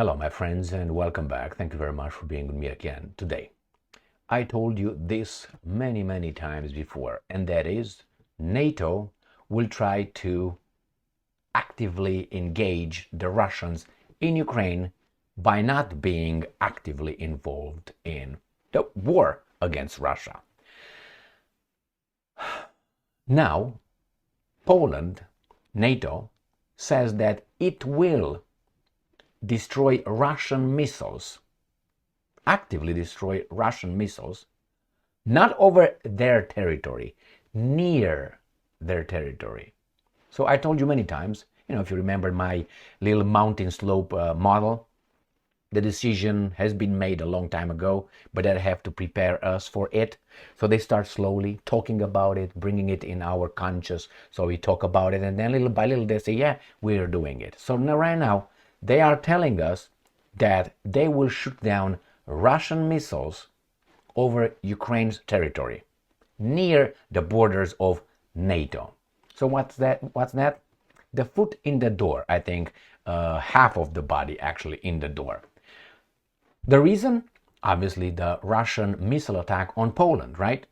Hello, my friends, and welcome back. Thank you very much for being with me again today. I told you this many times before, and that is NATO will try to actively engage the Russians in Ukraine by not being actively involved in the war against Russia. Now, Poland, NATO, says that it will destroy Russian missiles, actively destroy Russian missiles, not over their territory, near their territory. So I told you many times, if you remember my little mountain slope model, the decision has been made a long time ago, but they have to prepare us for it. So they start slowly talking about it, bringing it in our conscious. So we talk about it, and then little by little they say, yeah, we're doing it. So now, right now, they are telling us that they will shoot down Russian missiles over Ukraine's territory, near the borders of NATO. So what's that? The foot in the door, I think, half of the body actually in the door. The reason? Obviously, the Russian missile attack on Poland, right?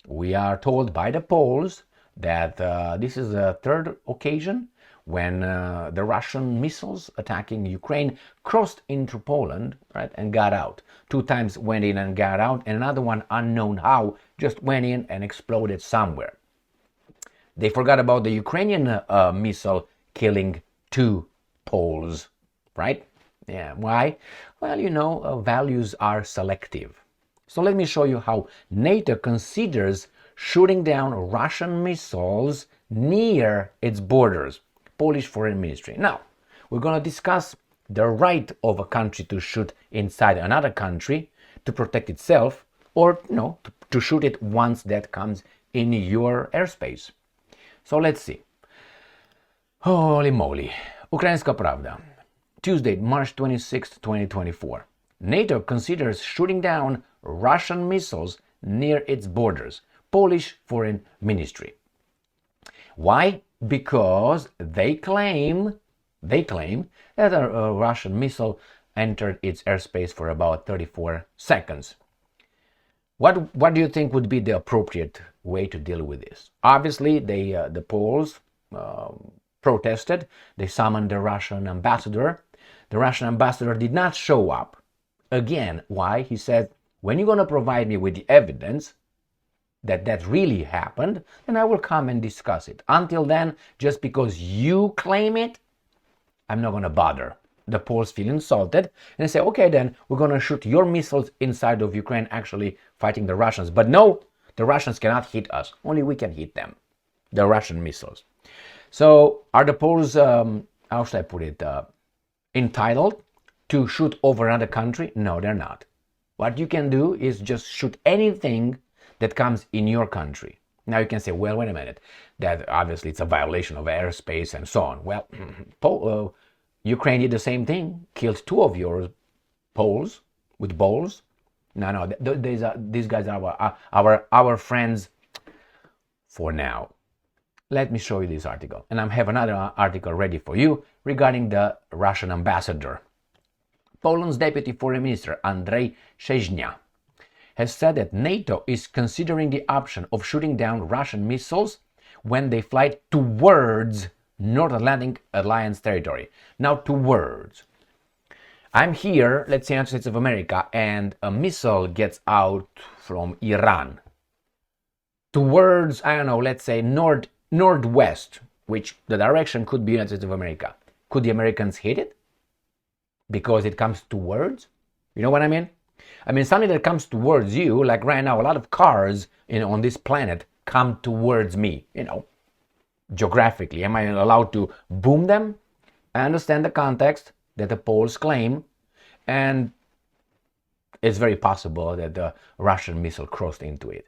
We are told by the Poles that this is the third occasion when the Russian missiles attacking Ukraine crossed into Poland, right, and got out. 2 times went in and got out, and another one, unknown how, just went in and exploded somewhere. They forgot about the Ukrainian missile killing 2 Poles, right? Yeah, why? Well, values are selective. So let me show you how NATO considers shooting down Russian missiles near its borders. Polish Foreign Ministry. Now, we're going to discuss the right of a country to shoot inside another country to protect itself, or, to shoot it once that comes in your airspace. So let's see. Holy moly. Ukrainska Pravda. Tuesday, March 26, 2024. NATO considers shooting down Russian missiles near its borders. Polish Foreign Ministry. Why? Because they claim that a Russian missile entered its airspace for about 34 seconds. What do you think would be the appropriate way to deal with this? Obviously, the Poles protested. They summoned the Russian ambassador. The Russian ambassador did not show up. Again, why? He said, when you're going to provide me with the evidence that really happened, then I will come and discuss it. Until then, just because you claim it, I'm not going to bother. The Poles feel insulted, and they say, okay, then we're going to shoot your missiles inside of Ukraine, actually fighting the Russians. But no, the Russians cannot hit us. Only we can hit them, the Russian missiles. So are the Poles, how should I put it, entitled to shoot over another country? No, they're not. What you can do is just shoot anything that comes in your country. Now you can say, well, wait a minute, that obviously it's a violation of airspace and so on. Well, Ukraine did the same thing, killed 2 of your Poles with balls. No, these guys are our friends for now. Let me show you this article. And I have another article ready for you regarding the Russian ambassador. Poland's Deputy Foreign Minister, Andrzej Szczęsny, has said that NATO is considering the option of shooting down Russian missiles when they fly towards North Atlantic Alliance territory. Now, towards. I'm here, let's say, in the United States of America, and a missile gets out from Iran towards, I don't know, let's say northwest, which the direction could be United States of America. Could the Americans hit it? Because it comes towards? You know what I mean? I mean, something that comes towards you, like right now, a lot of cars on this planet come towards me, geographically. Am I allowed to boom them? I understand the context that the Poles claim, and it's very possible that the Russian missile crossed into it.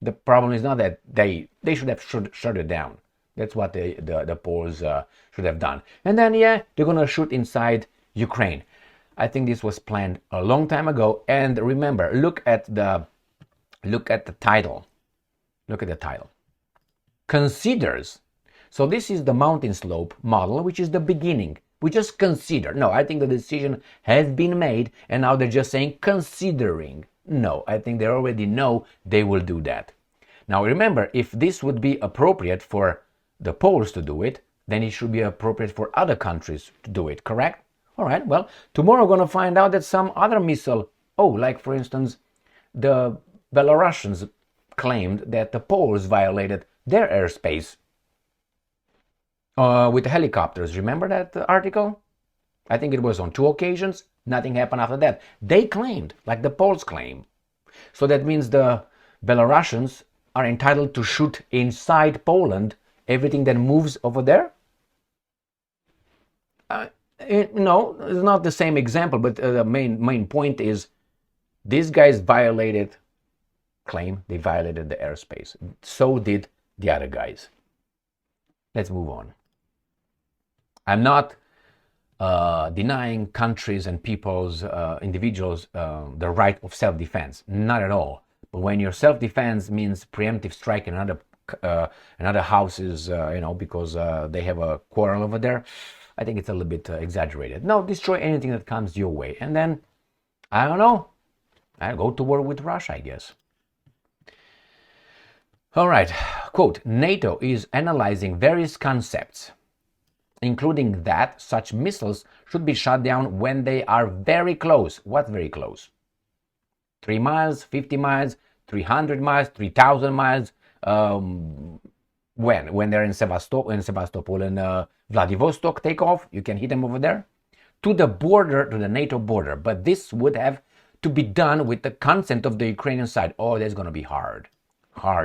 The problem is not that they should have shut it down. That's what the Poles should have done. And then, yeah, they're going to shoot inside Ukraine. I think this was planned a long time ago. And remember, look at the title. Look at the title. Considers. So this is the mountain slope model, which is the beginning, We just consider. No, I think the decision has been made, and now they're just saying considering. No, I think they already know they will do that. Now remember, if this would be appropriate for the Poles to do it, then it should be appropriate for other countries to do it, correct? All right, well, tomorrow we're going to find out that some other missile, like for instance, the Belarusians claimed that the Poles violated their airspace with the helicopters. Remember that article? I think it was on 2 occasions. Nothing happened after that. They claimed, like the Poles claim. So that means the Belarusians are entitled to shoot inside Poland everything that moves over there? No, it's not the same example, but the main point is these guys claim they violated the airspace. So did the other guys. Let's move on. I'm not denying countries and people's, individuals, the right of self-defense. Not at all. But when your self-defense means preemptive strike in another houses, because they have a quarrel over there, I think it's a little bit exaggerated. No, destroy anything that comes your way. And then, I don't know, I go to war with Russia, I guess. All right, quote, NATO is analyzing various concepts, including that such missiles should be shot down when they are very close. What's very close? 3 miles, 50 miles, 300 miles, 3,000 miles. When they're in Sevastopol and Vladivostok take off, you can hit them over there to the border, to the NATO border. But this would have to be done with the consent of the Ukrainian side. Oh, that's going to be hard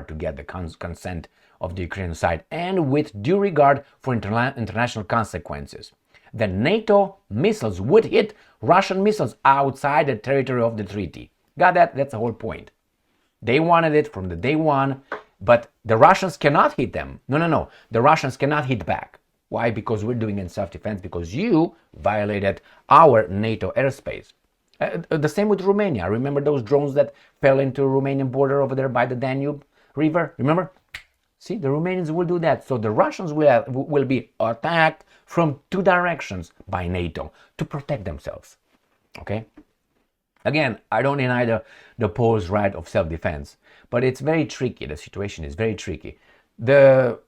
to get the consent of the Ukrainian side, and with due regard for international consequences. The NATO missiles would hit Russian missiles outside the territory of the treaty. Got that? That's the whole point. They wanted it from the day one, but the Russians cannot hit them. No. The Russians cannot hit back. Why? Because we're doing it in self-defense, because you violated our NATO airspace. The same with Romania. Remember those drones that fell into the Romanian border over there by the Danube River? Remember? See, the Romanians will do that. So the Russians will be attacked from 2 directions by NATO to protect themselves. Okay? Again, I don't deny the Poles' right of self-defense, but it's very tricky. The situation is very tricky. The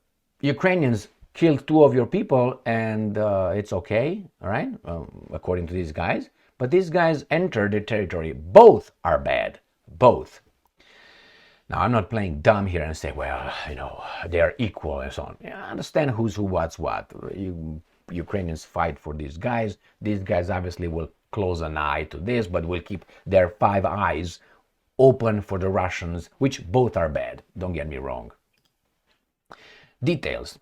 Ukrainians killed 2 of your people, and it's okay, all right, according to these guys. But these guys entered their territory. Both are bad. Both. Now, I'm not playing dumb here and say, well, they are equal and so on. Yeah, I understand who's who, what's what. Ukrainians fight for these guys. These guys obviously will close an eye to this, but will keep their 5 eyes open for the Russians, which both are bad. Don't get me wrong. Details.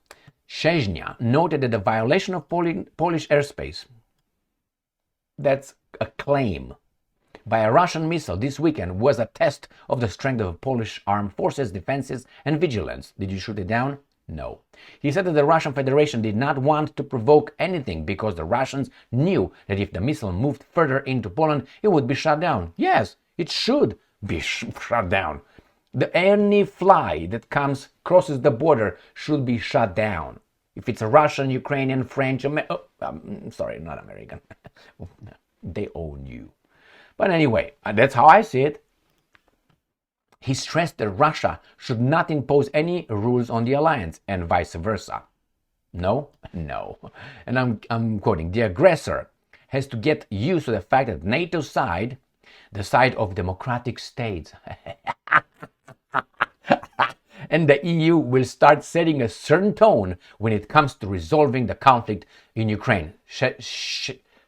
Szczęsnia noted that the violation of Polish airspace, that's a claim, by a Russian missile this weekend was a test of the strength of Polish armed forces, defenses, and vigilance. Did you shoot it down? No. He said that the Russian Federation did not want to provoke anything because the Russians knew that if the missile moved further into Poland, it would be shot down. Yes, it should be shot down. Any fly that crosses the border should be shot down. If it's a Russian, Ukrainian, French, sorry, not American. They own you. But anyway, that's how I see it. He stressed that Russia should not impose any rules on the alliance and vice versa. No. And I'm quoting, the aggressor has to get used to the fact that NATO's side, the side of democratic states, and the EU will start setting a certain tone when it comes to resolving the conflict in Ukraine.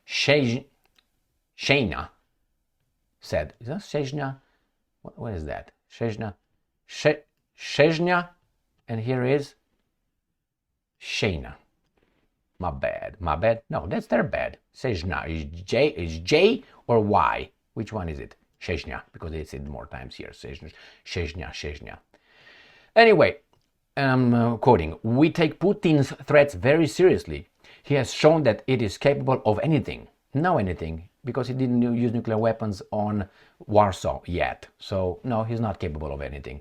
Szczęsnia said. Is that Szczęsnia? What is that? Szczęsnia, and here is Szczęsnia. My bad. No, that's their bad. Szczęsnia is J or Y? Which one is it? Szczęsnia, because they said more times here. Szczęsnia. Anyway, I'm quoting, we take Putin's threats very seriously. He has shown that it is capable of anything. No anything, because he didn't use nuclear weapons on Warsaw yet. So, no, he's not capable of anything.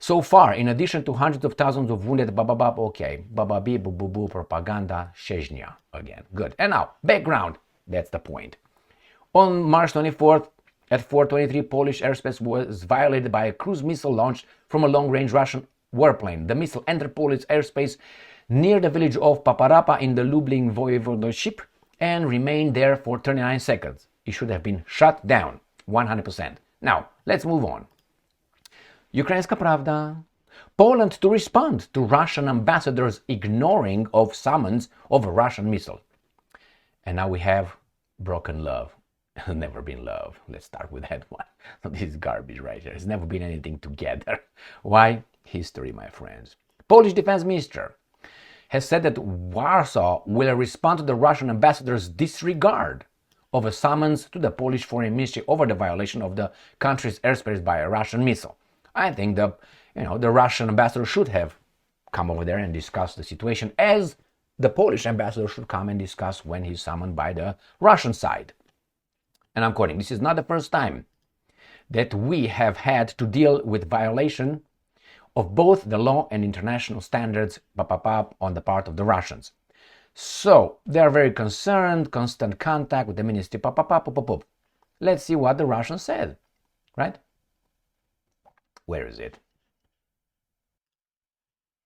So far, in addition to hundreds of thousands of wounded, okay, bababi, boo boo boo, propaganda, Chechnya again. Good. And now, background. That's the point. On March 24th, at 4:23, Polish airspace was violated by a cruise missile launched from a long-range Russian warplane. The missile entered Polish airspace near the village of Paparapa in the Lublin voivodeship and remained there for 39 seconds. It should have been shut down, 100%. Now, let's move on. Ukraińska Pravda. Poland to respond to Russian ambassador's ignoring of summons of a Russian missile. And now we have broken love. Never been love. Let's start with that one. This is garbage right here. It's never been anything together. Why? History, my friends. Polish defense minister has said that Warsaw will respond to the Russian ambassador's disregard of a summons to the Polish foreign ministry over the violation of the country's airspace by a Russian missile. I think the Russian ambassador should have come over there and discussed the situation, as the Polish ambassador should come and discuss when he's summoned by the Russian side. And I'm quoting, this is not the first time that we have had to deal with violation of both the law and international standards on the part of the Russians. So they are very concerned, constant contact with the ministry. Let's see what the Russians said, right? Where is it?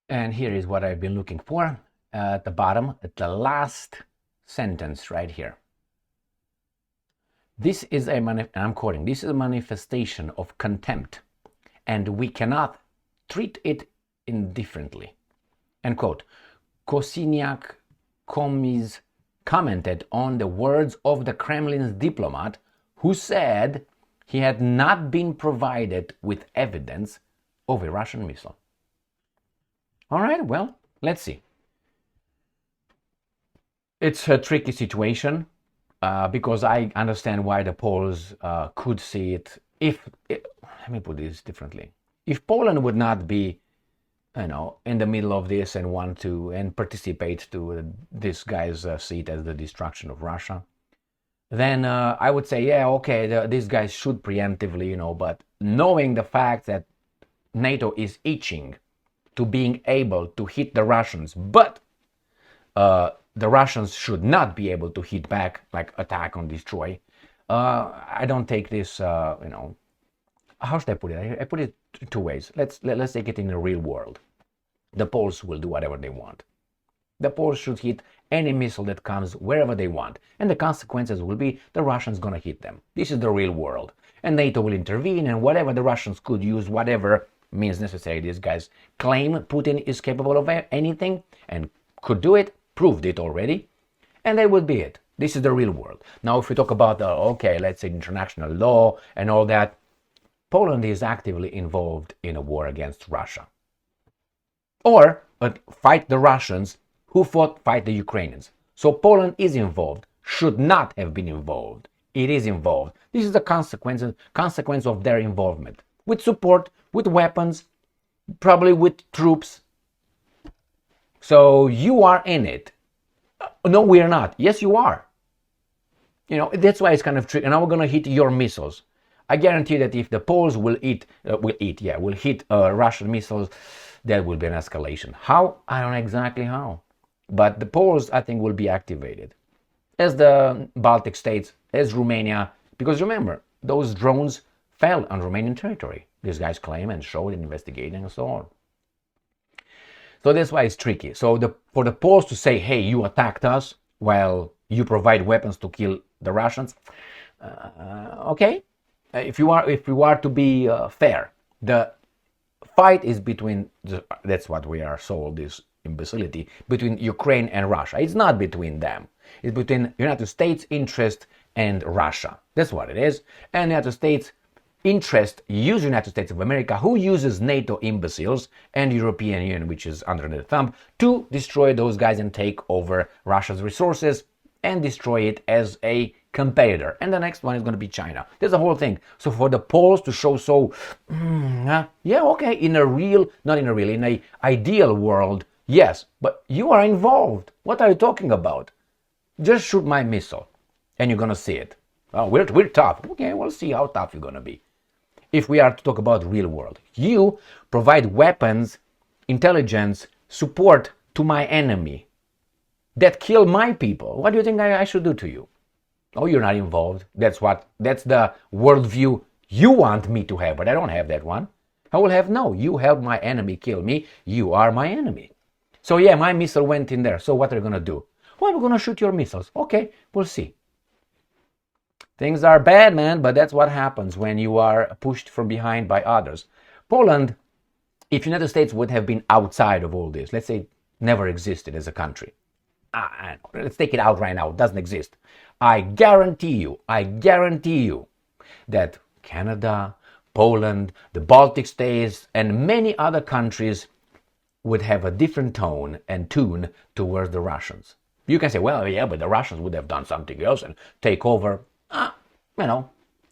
And here is what I've been looking for at the bottom, at the last sentence right here. This is I'm quoting, this is a manifestation of contempt, and we cannot treat it indifferently. End quote. Kosiniak Komiz commented on the words of the Kremlin's diplomat, who said he had not been provided with evidence of a Russian missile. All right, well, let's see. It's a tricky situation because I understand why the Poles could see it. Let me put this differently. If Poland would not be, in the middle of this and want to and participate to this guy's seat as the destruction of Russia, then I would say, yeah, okay, these guys should preemptively, but knowing the fact that NATO is itching to being able to hit the Russians, but the Russians should not be able to hit back, like attack and destroy. I don't take this, how should I put it? I put it two ways. Let's take it in the real world. The Poles will do whatever they want. The Poles should hit any missile that comes wherever they want, and the consequences will be the Russians gonna hit them. This is the real world, and NATO will intervene, and whatever the Russians could use, whatever means necessary. These guys claim Putin is capable of anything and could do it, proved it already, and that would be it. This is the real world. Now, if we talk about let's say international law and all that, Poland is actively involved in a war against Russia. Or fight the Russians who fight the Ukrainians. So Poland is involved, should not have been involved. It is involved. This is the consequence of their involvement. With support, with weapons, probably with troops. So you are in it. No, we are not. Yes, you are. That's why it's kind of tricky. And now we're going to hit your missiles. I guarantee that if the Poles will hit Russian missiles, that will be an escalation. How? I don't know exactly how. But the Poles, I think, will be activated. As the Baltic states, as Romania. Because remember, those drones fell on Romanian territory. These guys claim and showed and investigating and so on. So that's why it's tricky. So for the Poles to say, hey, you attacked us while you provide weapons to kill the Russians, okay. If you are to be fair, the fight is between, that's what we are sold, this imbecility, between Ukraine and Russia. It's not between them. It's between United States interest and Russia. That's what it is. And United States interest use United States of America, who uses NATO imbeciles, and European Union, which is under the thumb, to destroy those guys and take over Russia's resources and destroy it as a competitor. And the next one is going to be China. There's the whole thing. So for the Poles to show yeah, okay, in a ideal world, yes, but you are involved. What are you talking about? Just shoot my missile and you're going to see it. Oh, we're tough. Okay, we'll see how tough you're going to be. if we are to talk about real world. You provide weapons, intelligence, support to my enemy that kill my people. What do you think I should do to you? Oh, you're not involved. That's the worldview you want me to have, but I don't have that one. I will have, no, you help my enemy kill me, you are my enemy. So yeah, my missile went in there. So what are you gonna do? Well, we're gonna shoot your missiles. Okay, we'll see. Things are bad, man, but that's what happens when you are pushed from behind by others. Poland, if United States would have been outside of all this, let's say never existed as a country. Let's take it out right now, it doesn't exist. I guarantee you that Canada, Poland, the Baltic states, and many other countries would have a different tone and tune towards the Russians. You can say, well, yeah, but the Russians would have done something else and take over.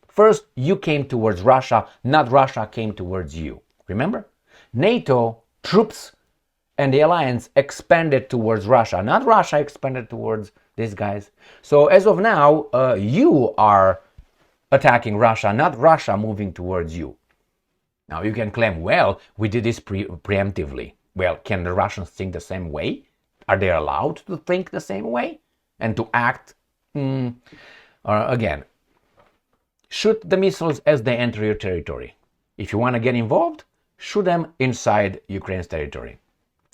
First you came towards Russia, not Russia came towards you. Remember? NATO troops and the alliance expanded towards Russia, not Russia expanded towards these guys. So as of now, you are attacking Russia, not Russia moving towards you. Now you can claim, well, we did this preemptively. Well, can the Russians think the same way? Are they allowed to think the same way and to act? Again, shoot the missiles as they enter your territory. If you want to get involved, shoot them inside Ukraine's territory.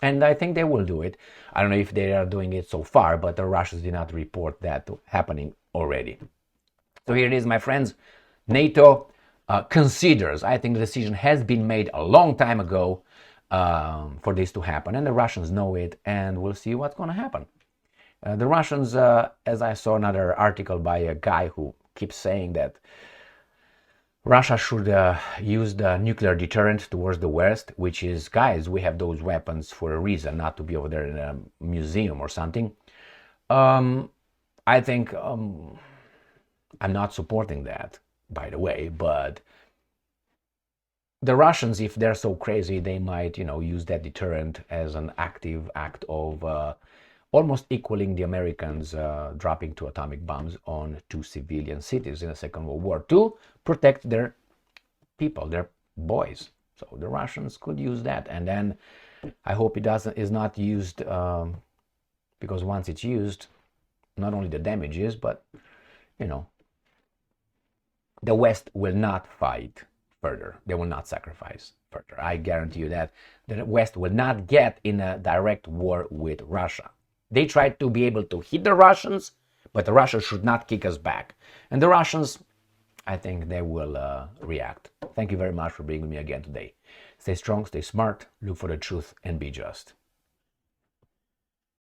And I think they will do it. I don't know if they are doing it so far, but the Russians did not report that happening already. So here it is, my friends. NATO considers, I think the decision has been made a long time ago for this to happen. And the Russians know it, and we'll see what's going to happen. The Russians, as I saw another article by a guy who keeps saying that Russia should use the nuclear deterrent towards the West, which is, guys, we have those weapons for a reason, not to be over there in a museum or something. I think I'm not supporting that, by the way, but the Russians, if they're so crazy, they might, use that deterrent as an active act of almost equaling the Americans dropping two atomic bombs on two civilian cities in the Second World War to protect their people, their boys. So the Russians could use that, and then I hope it is not used because once it's used, not only the damage is, but the West will not fight further. They will not sacrifice further. I guarantee you that the West will not get in a direct war with Russia. They tried to be able to hit the Russians, but the Russians should not kick us back. And the Russians, I think they will react. Thank you very much for being with me again today. Stay strong, stay smart, look for the truth, and be just.